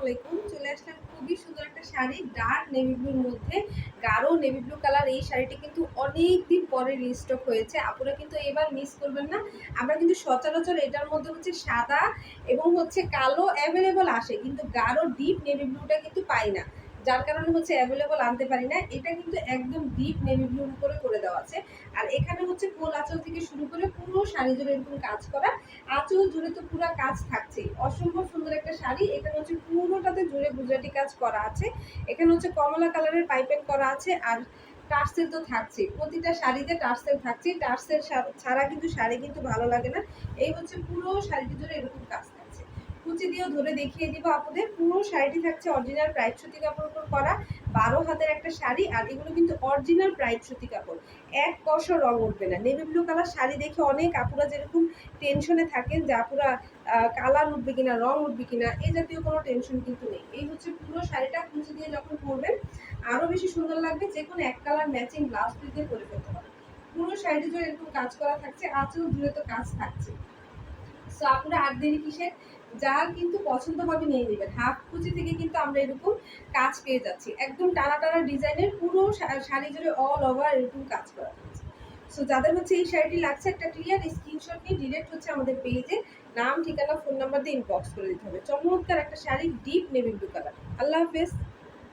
আলাইকুম। চলে আসলাম খুবই সুন্দর একটা শাড়ি, ডার্ক নেভি ব্লুর মধ্যে গাঢ় নেভি ব্লু কালার। এই শাড়িটি কিন্তু অনেক দিন পরে রিস্টক হয়েছে, আপনারা কিন্তু এবার মিস করবেন না। আমরা কিন্তু সচরাচর এটার মধ্যে হচ্ছে সাদা এবং হচ্ছে কালো অ্যাভেলেবল আসে, কিন্তু গাঢ় ডিপ নেভি ব্লুটা কিন্তু পাই না, যার কারণে হচ্ছে অ্যাভেলেবল আনতে পারি না। এটা কিন্তু একদম ডিপ নেভি ব্লুর উপরে করে দেওয়া আছে। আর এখানে হচ্ছে কোল আঁচল থেকে শুরু করে পুরো শাড়ি জুড়ে এরকম কাজ করা, আঁচল জুড়ে তো পুরো কাজ থাকছেই। অসম্ভব সুন্দর একটা শাড়ি। এখানে হচ্ছে পুরোটাতে জুড়ে গুজরাটি কাজ করা আছে। এখানে হচ্ছে কমলা কালারের পাইপেন করা আছে, আর টার্সেল তো থাকছেই, প্রতিটা শাড়িতে টার্সেল থাকছে। টার্সেল ছাড়া কিন্তু শাড়ি কিন্তু ভালো লাগে না। এই হচ্ছে পুরো শাড়িটি জুড়ে এরকম কাজ থাকছে। কুচি দিয়েও ধরে দেখিয়ে দিব আপনাদের। পুরো শাড়িটি থাকছে অরিজিনাল প্রাইড সুতি কাপড় উপর করা, 12 হাতের একটা শাড়ি। আর এগুলো কিন্তু অরিজিনাল প্রাইড সুতি কাপড়, এক কষও রং উঠবে না। নেভি ব্লু কালার শাড়ি দেখে অনেক আপুরা যেরকম টেনশনে থাকেন যে আপুরা কালার উঠবে কিনা, রং উঠবে কিনা, এই জাতীয় কোনো টেনশন কিন্তু নেই। এই হচ্ছে পুরো শাড়িটা কুচি দিয়ে যখন পরবেন আরও বেশি সুন্দর লাগবে। যে কোনো এক কালার ম্যাচিং ব্লাউজ পিস দিয়ে পরে ফেলতে হবে। পুরো শাড়িটি জুড়ে এরকম কাজ করা থাকছে, আঁচল জুড়ে তো কাজ থাকছে। সো আপনারা আর দেরি কিসের, যার কিন্তু পছন্দ হবে নিয়ে নেবেন। হাফ কুচি থেকে কিন্তু আমরা এরকম কাজ পেয়ে যাচ্ছি, একদম টানা টানা ডিজাইনের পুরো শাড়ি জুড়ে অল ওভার এরকম কাজ করা থাকছে। সো যাদের হচ্ছে এই শাড়িটি লাগছে, একটা ক্লিয়ার স্ক্রিনশট নিয়ে ডিরেক্ট হচ্ছে আমাদের পেজে নাম, ঠিকানা, ফোন নাম্বার দিয়ে ইনবক্স করে দিতে হবে। চমৎকার একটা sari, deep navy blue colour. আল্লাহ হাফেজ।